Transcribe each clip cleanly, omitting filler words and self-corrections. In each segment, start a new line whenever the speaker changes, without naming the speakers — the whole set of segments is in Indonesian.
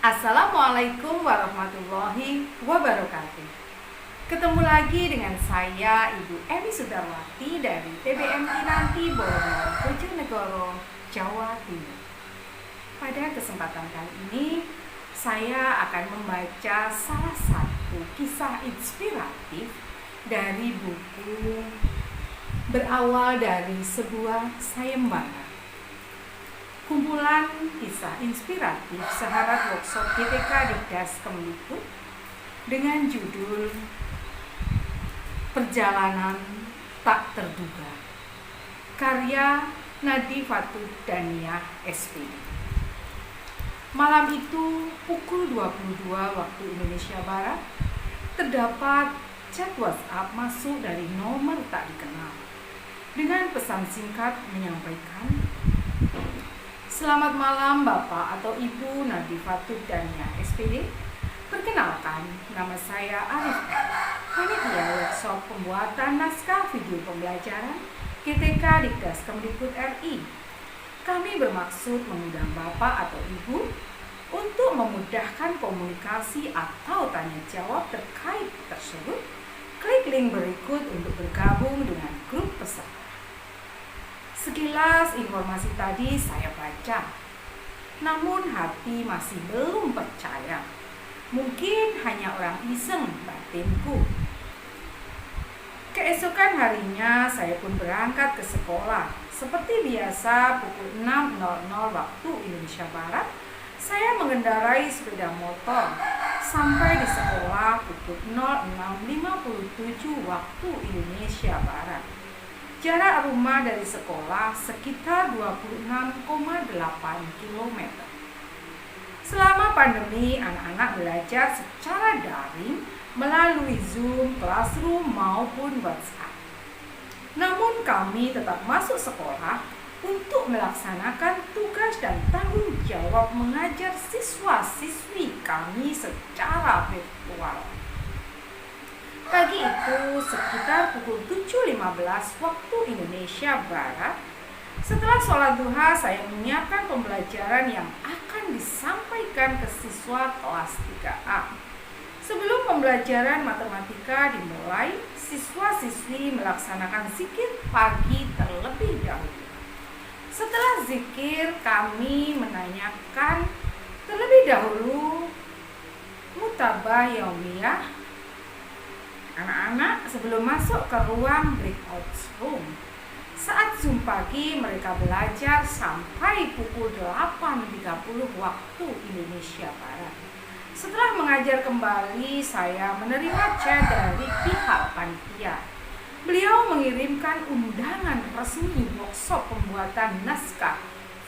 Assalamualaikum warahmatullahi wabarakatuh. Ketemu lagi dengan saya Ibu Emi Sudarwati dari TBM Kinanti Borneo, Bojonegoro, Jawa Timur. Pada kesempatan kali ini saya akan membaca salah satu kisah inspiratif dari buku Berawal dari Sebuah Sayembara. Kumpulan kisah inspiratif sahabat workshop GTK Dikdas Kemdikbud dengan judul Perjalanan Tak Terduga, karya Nadifatul Daniyah SP. Malam itu pukul 22 waktu Indonesia Barat terdapat chat WhatsApp masuk dari nomor tak dikenal dengan pesan singkat menyampaikan, "Selamat malam Bapak atau Ibu Nadifatul Daniyah SPD. Perkenalkan, nama saya Arif, panitia workshop pembuatan naskah video pembelajaran GTK Dikdas Kemdikbud RI. Kami bermaksud mengundang Bapak atau Ibu untuk memudahkan komunikasi atau tanya jawab terkait tersebut. Klik link berikut untuk bergabung dengan grup peserta." Sekilas informasi tadi saya baca, namun hati masih belum percaya. Mungkin hanya orang iseng batinku. Keesokan harinya saya pun berangkat ke sekolah. Seperti biasa pukul 6.00 waktu Indonesia Barat, saya mengendarai sepeda motor sampai di sekolah pukul 06.57 waktu Indonesia Barat. Jarak rumah dari sekolah sekitar 26,8 km. Selama pandemi, anak-anak belajar secara daring melalui Zoom, Classroom, maupun WhatsApp. Namun kami tetap masuk sekolah untuk melaksanakan tugas dan tanggung jawab mengajar siswa-siswi kami secara virtual. Pagi itu sekitar pukul 7.15 waktu Indonesia Barat, setelah sholat duha saya menyiapkan pembelajaran yang akan disampaikan ke siswa kelas 3A. Sebelum pembelajaran matematika dimulai, siswa-siswi melaksanakan zikir pagi terlebih dahulu. Setelah zikir, kami menanyakan terlebih dahulu mutabah yaumiyah anak-anak sebelum masuk ke ruang breakout room. Saat Zoom pagi, mereka belajar sampai pukul 8.30 waktu Indonesia Barat. Setelah mengajar kembali, saya menerima chat dari pihak panitia. Beliau mengirimkan undangan resmi workshop pembuatan naskah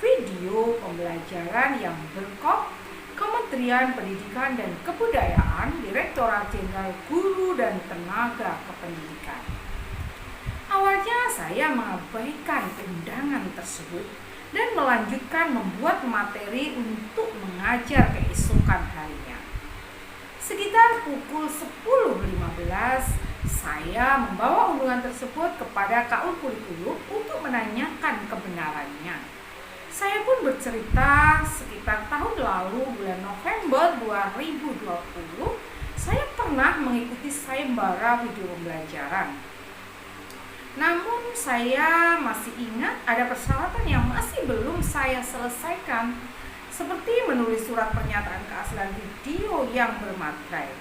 video pembelajaran yang berkop Kementerian Pendidikan dan Kebudayaan, Direktorat Jenderal Guru dan Tenaga Kependidikan. Awalnya saya mengabaikan undangan tersebut dan melanjutkan membuat materi untuk mengajar keesokan harinya. Sekitar pukul 10.15, saya membawa undangan tersebut kepada Kaul Kurikulum untuk menanyakan kebenarannya. Saya pun bercerita sekitar tahun lalu bulan November 2020, saya pernah mengikuti sayembara video pembelajaran. Namun saya masih ingat ada persyaratan yang masih belum saya selesaikan, seperti menulis surat pernyataan keaslian video yang bermaterai.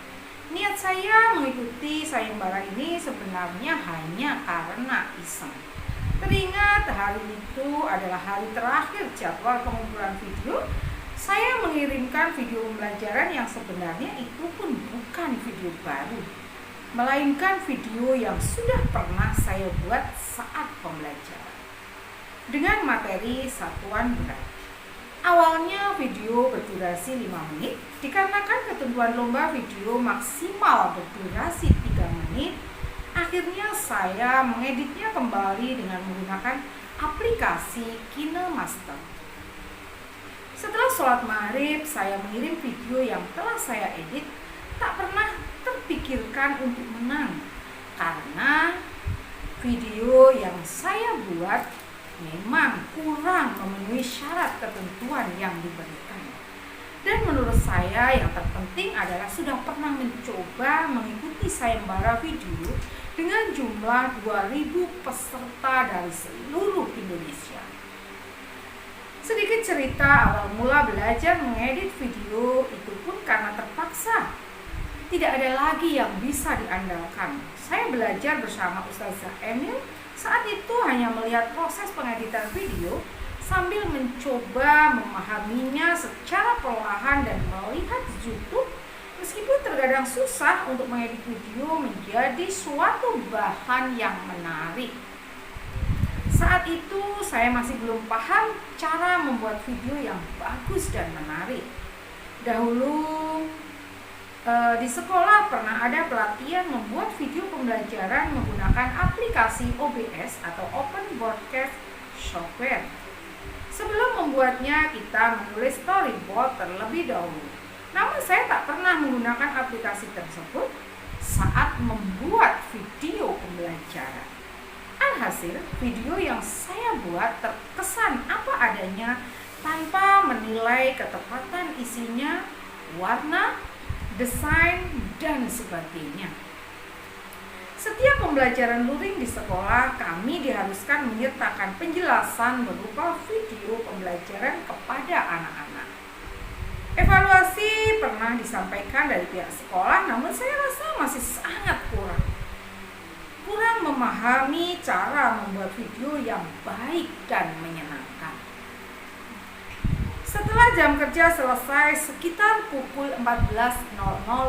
Niat saya mengikuti sayembara ini sebenarnya hanya karena iseng. Teringat hari itu adalah hari terakhir jadwal pengumpulan video. Saya mengirimkan video pembelajaran yang sebenarnya itu pun bukan video baru, melainkan video yang sudah pernah saya buat saat pembelajaran dengan materi satuan berat. Awalnya video berdurasi 5 menit, dikarenakan ketentuan lomba video maksimal berdurasi 3 menit. Akhirnya saya mengeditnya kembali dengan menggunakan aplikasi KineMaster. Setelah sholat maghrib, saya mengirim video yang telah saya edit. Tak pernah terpikirkan untuk menang, karena video yang saya buat memang kurang memenuhi syarat ketentuan yang diberikan. Dan menurut saya yang terpenting adalah sudah pernah mencoba mengikuti sayembara video dengan jumlah 2.000 peserta dari seluruh Indonesia. Sedikit cerita awal mula belajar mengedit video itu pun karena terpaksa. Tidak ada lagi yang bisa diandalkan. Saya belajar bersama Ustazah Emil. Saat itu hanya melihat proses pengeditan video sambil mencoba memahaminya secara perlahan dan melihat YouTube. Meskipun terkadang susah untuk mengedit video menjadi suatu bahan yang menarik. Saat itu saya masih belum paham cara membuat video yang bagus dan menarik. Dahulu di sekolah pernah ada pelatihan membuat video pembelajaran menggunakan aplikasi OBS atau Open Broadcast Software. Sebelum membuatnya, kita menulis storyboard terlebih dahulu. Namun saya tak pernah menggunakan aplikasi tersebut saat membuat video pembelajaran. Alhasil, video yang saya buat terkesan apa adanya tanpa menilai ketepatan isinya, warna, desain, dan sebagainya. Setiap pembelajaran luring di sekolah, kami diharuskan menyertakan penjelasan berupa video pembelajaran kepada anak-anak. Evaluasi pernah disampaikan dari pihak sekolah, namun saya rasa masih sangat kurang memahami cara membuat video yang baik dan menyenangkan. Setelah jam kerja selesai sekitar pukul 14.00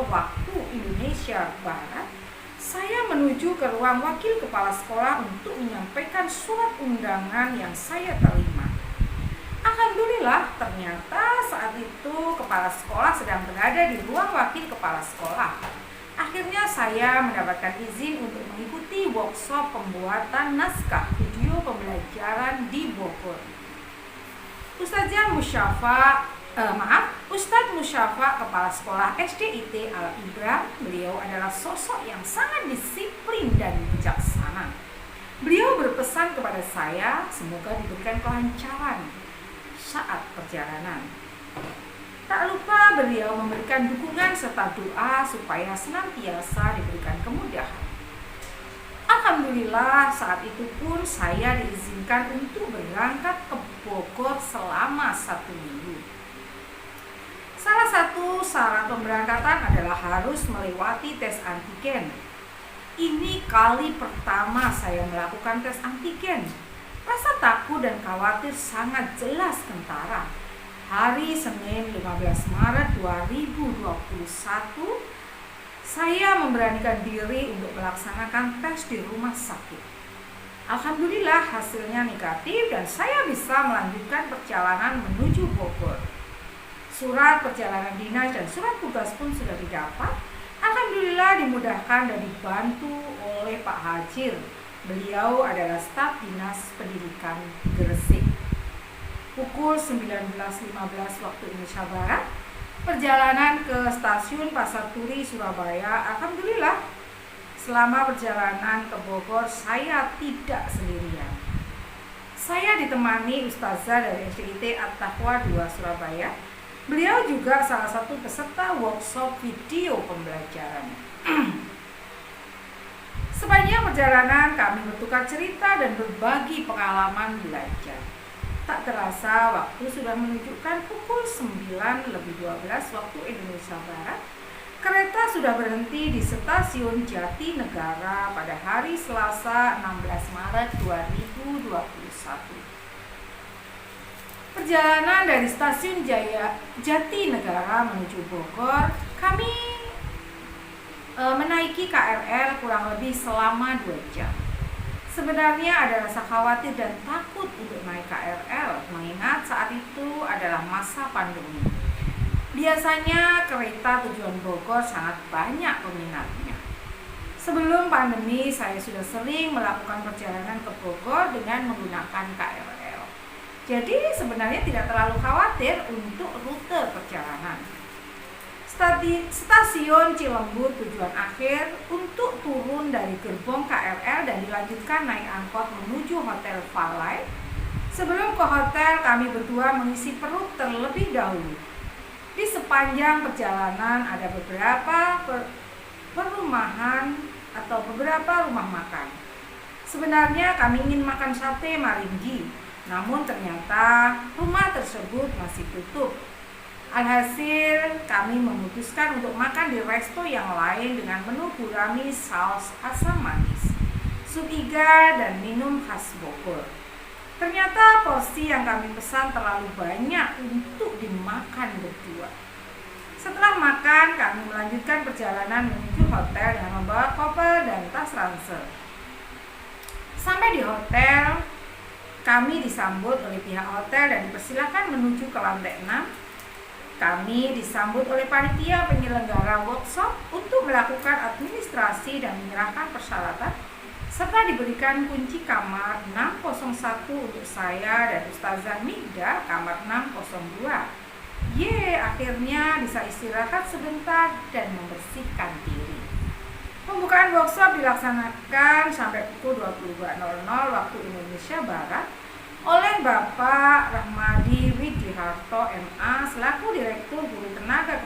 waktu Indonesia Barat, saya menuju ke ruang wakil kepala sekolah untuk menyampaikan surat undangan yang saya terima. Alhamdulillah, ternyata saat itu kepala sekolah sedang berada di ruang wakil kepala sekolah. Akhirnya saya mendapatkan izin untuk mengikuti workshop pembuatan naskah video pembelajaran di Bogor. Ustadz Musyafa, kepala sekolah SDIT Al-Ibra, beliau adalah sosok yang sangat disiplin dan bijaksana. Beliau berpesan kepada saya, semoga diberikan kelancaran saat perjalanan. Tak lupa beliau memberikan dukungan serta doa supaya senantiasa diberikan kemudahan. Alhamdulillah, saat itu pun saya diizinkan untuk berangkat ke Bogor selama 1 minggu. Salah satu syarat pemberangkatan adalah harus melewati tes antigen. Ini kali pertama saya melakukan tes antigen. Rasa takut dan khawatir sangat jelas kentara. Hari Senin 15 Maret 2021, saya memberanikan diri untuk melaksanakan tes di rumah sakit. Alhamdulillah hasilnya negatif dan saya bisa melanjutkan perjalanan menuju Bogor. Surat perjalanan dinas dan surat tugas pun sudah didapat. Alhamdulillah dimudahkan dan dibantu oleh Pak Hajir. Beliau adalah staf dinas pendidikan Gresik. Pukul 19.15 waktu Indonesia Barat, perjalanan ke stasiun Pasar Turi, Surabaya. Alhamdulillah, selama perjalanan ke Bogor saya tidak sendirian. Saya ditemani Ustazah dari SDIT At-Taqwa 2 Surabaya. Beliau juga salah satu peserta workshop video pembelajaran. Sepanjang perjalanan kami bertukar cerita dan berbagi pengalaman belajar. Tak terasa waktu sudah menunjukkan pukul 9:12 waktu Indonesia Barat. Kereta sudah berhenti di stasiun Jatinegara pada hari Selasa 16 Maret 2021. Perjalanan dari stasiun Jatinegara menuju Bogor, kami menaiki KRL kurang lebih selama 2 jam. Sebenarnya ada rasa khawatir dan takut untuk naik KRL, mengingat saat itu adalah masa pandemi. Biasanya kereta tujuan Bogor sangat banyak peminatnya. Sebelum pandemi, saya sudah sering melakukan perjalanan ke Bogor dengan menggunakan KRL. Jadi sebenarnya tidak terlalu khawatir untuk rute perjalanan. Stasiun Cilembut tujuan akhir untuk turun dari gerbong KRL dan dilanjutkan naik angkot menuju Hotel Valai. Sebelum ke hotel, kami berdua mengisi perut terlebih dahulu. Di sepanjang perjalanan ada beberapa perumahan atau beberapa rumah makan. Sebenarnya kami ingin makan sate Maringgi, namun ternyata rumah tersebut masih tutup. Alhasil, kami memutuskan untuk makan di resto yang lain dengan menu gurami saus asam manis, sup iga, dan minum khas Bogor. Ternyata porsi yang kami pesan terlalu banyak untuk dimakan berdua. Setelah makan, kami melanjutkan perjalanan menuju hotel dengan membawa koper dan tas ransel. Sampai di hotel, kami disambut oleh pihak hotel dan dipersilakan menuju ke lantai 6. Kami disambut oleh panitia penyelenggara workshop untuk melakukan administrasi dan menyerahkan persyaratan, serta diberikan kunci kamar 601 untuk saya dan Ustazah Migda kamar 602. Akhirnya bisa istirahat sebentar dan membersihkan diri. Pembukaan workshop dilaksanakan sampai pukul 22.00 waktu Indonesia Barat oleh Bapak Rahmadi Widiharto MA selaku Direktur Guru Tenaga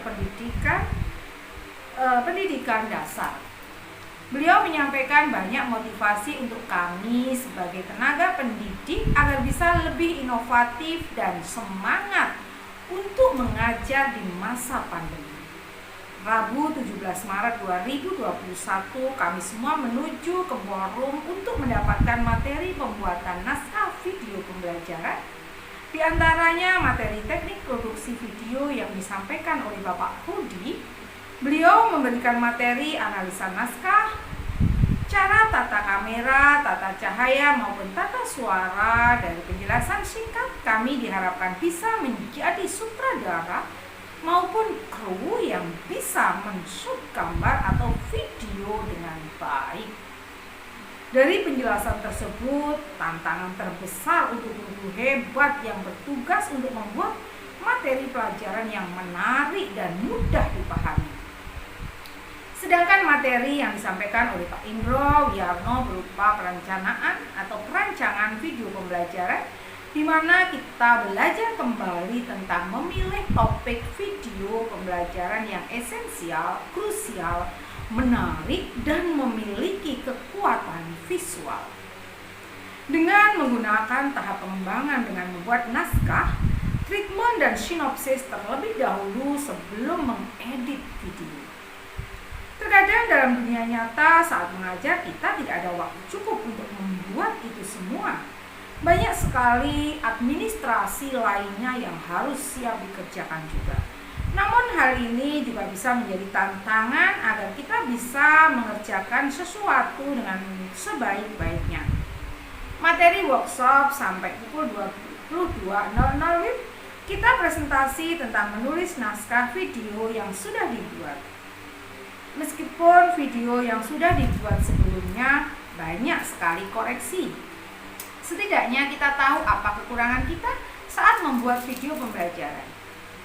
Pendidikan Dasar. Beliau menyampaikan banyak motivasi untuk kami sebagai tenaga pendidik agar bisa lebih inovatif dan semangat untuk mengajar di masa pandemi. Rabu 17 Maret 2021 kami semua menuju ke ballroom untuk mendapatkan materi pembuatan naskah video pembelajaran. Di antaranya materi teknik produksi video yang disampaikan oleh Bapak Rudi. Beliau memberikan materi analisa naskah, cara tata kamera, tata cahaya maupun tata suara. Dari penjelasan singkat, kami diharapkan bisa menjadi sutradara maupun kru yang bisa men-shoot gambar atau video dengan baik. Dari penjelasan tersebut, tantangan terbesar untuk guru hebat yang bertugas untuk membuat materi pelajaran yang menarik dan mudah dipahami. Sedangkan materi yang disampaikan oleh Pak Indro Wiyarno berupa perancangan video pembelajaran, di mana kita belajar kembali tentang memilih topik video pembelajaran yang esensial, krusial, menarik, dan memiliki kekuatan visual. Dengan menggunakan tahap pengembangan dengan membuat naskah, treatment, dan sinopsis terlebih dahulu sebelum mengedit video. Terkadang dalam dunia nyata saat mengajar kita tidak ada waktu cukup untuk membuat itu semua. Banyak sekali administrasi lainnya yang harus siap dikerjakan juga. Namun hal ini juga bisa menjadi tantangan agar kita bisa mengerjakan sesuatu dengan sebaik-baiknya. Materi workshop sampai pukul 22.00 WIB, kita presentasi tentang menulis naskah video yang sudah dibuat. Meskipun video yang sudah dibuat sebelumnya banyak sekali koreksi, setidaknya kita tahu apa kekurangan kita saat membuat video pembelajaran.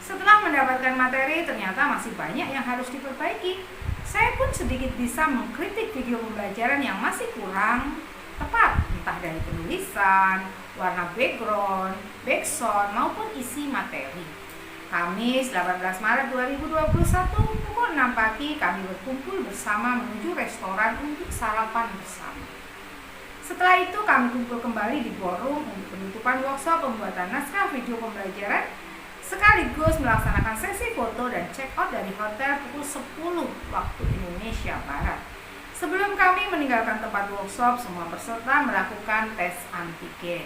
Setelah mendapatkan materi, ternyata masih banyak yang harus diperbaiki. Saya pun sedikit bisa mengkritik video pembelajaran yang masih kurang tepat, entah dari penulisan, warna background, backsound, maupun isi materi. Kamis 18 Maret 2021 pukul 6 pagi kami berkumpul bersama menuju restoran untuk sarapan bersama. Setelah itu kami kumpul kembali di ballroom untuk penutupan workshop pembuatan naskah video pembelajaran, sekaligus melaksanakan sesi foto dan check out dari hotel pukul 10 waktu Indonesia Barat. Sebelum kami meninggalkan tempat workshop, semua peserta melakukan tes antigen.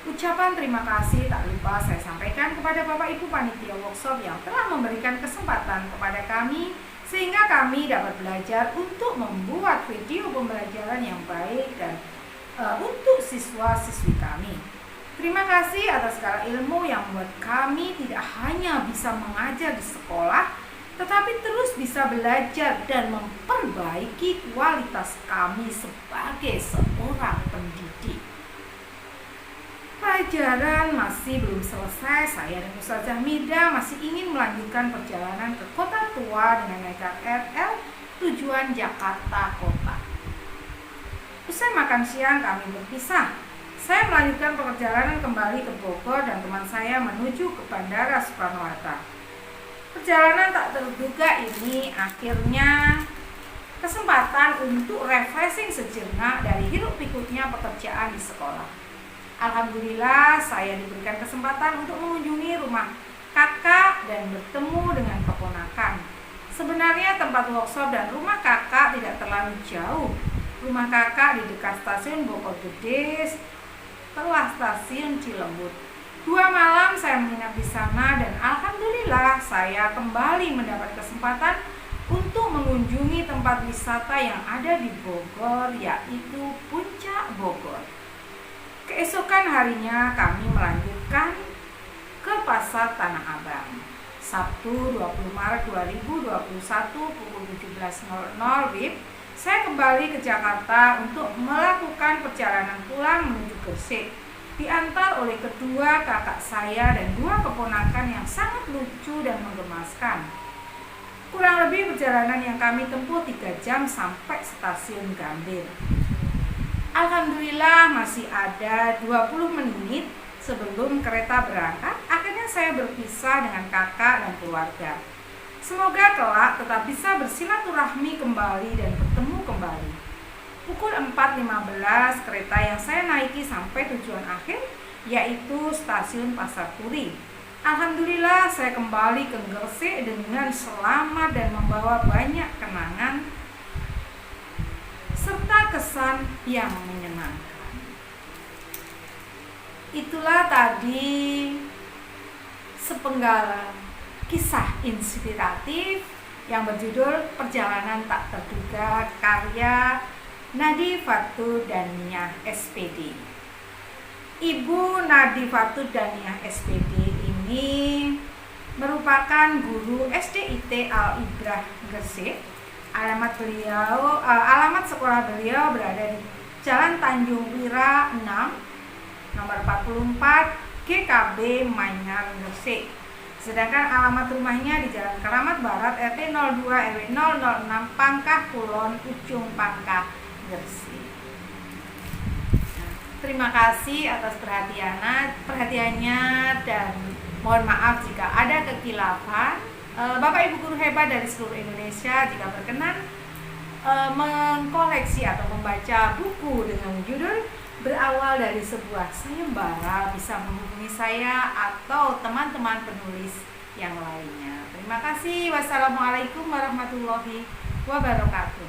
Ucapan terima kasih tak lupa saya sampaikan kepada Bapak Ibu Panitia Workshop yang telah memberikan kesempatan kepada kami sehingga kami dapat belajar untuk membuat video pembelajaran yang baik dan untuk siswa-siswi kami. Terima kasih atas segala ilmu yang membuat kami tidak hanya bisa mengajar di sekolah, tetapi terus bisa belajar dan memperbaiki kualitas kami sebagai seorang pendidik. Pelajaran masih belum selesai, saya dan Ustazah Mida masih ingin melanjutkan perjalanan ke Kota Tua dengan naik KRL tujuan Jakarta Kota. Usai makan siang kami berpisah. Saya melanjutkan perjalanan kembali ke Bogor dan teman saya menuju ke Bandara Soekarno-Hatta. Perjalanan tak terduga ini akhirnya kesempatan untuk refreshing sejenak dari hiruk pikuknya pekerjaan di sekolah. Alhamdulillah saya diberikan kesempatan untuk mengunjungi rumah kakak dan bertemu dengan keponakan. Sebenarnya tempat workshop dan rumah kakak tidak terlalu jauh. Rumah kakak di dekat stasiun Bogor Gede setelah stasiun Cilembut. 2 malam saya menginap di sana dan alhamdulillah saya kembali mendapat kesempatan untuk mengunjungi tempat wisata yang ada di Bogor, yaitu Puncak Bogor. Keesokan harinya kami melanjutkan ke Pasar Tanah Abang. Sabtu 20 Maret 2021 pukul 17.00 WIB, saya kembali ke Jakarta untuk melakukan perjalanan pulang menuju Gresik. Diantar oleh kedua kakak saya dan 2 keponakan yang sangat lucu dan menggemaskan. Kurang lebih perjalanan yang kami tempuh 3 jam sampai stasiun Gambir. Alhamdulillah masih ada 20 menit sebelum kereta berangkat. Akhirnya saya berpisah dengan kakak dan keluarga. Semoga kelak tetap bisa bersilaturahmi kembali dan bertemu kembali. Pukul 4.15 kereta yang saya naiki sampai tujuan akhir, yaitu stasiun Pasar Turi. Alhamdulillah saya kembali ke Gresik dengan selamat dan membawa banyak kenangan serta kesan yang menyenangkan. Itulah tadi sepenggal kisah inspiratif yang berjudul Perjalanan Tak Terduga karya Nadifatu Daniyah SPD. Ibu Nadifatu Daniyah SPD ini merupakan guru SDIT Al-Ibrah Gresik. Alamat sekolah beliau berada di Jalan Tanjung Wira 6, nomor 44, GKB Manyar Gresik. Sedangkan alamat rumahnya di Jalan Keramat Barat, RT 02 RW 006, Pangkah Kulon, Ujung Pangkah, Gresik. Terima kasih atas perhatiannya dan mohon maaf jika ada kekilafan. Bapak Ibu guru hebat dari seluruh Indonesia, jika berkenan mengkoleksi atau membaca buku dengan judul Berawal dari Sebuah Sayembara, bisa menghubungi saya atau teman-teman penulis yang lainnya. Terima kasih. Wassalamualaikum warahmatullahi wabarakatuh.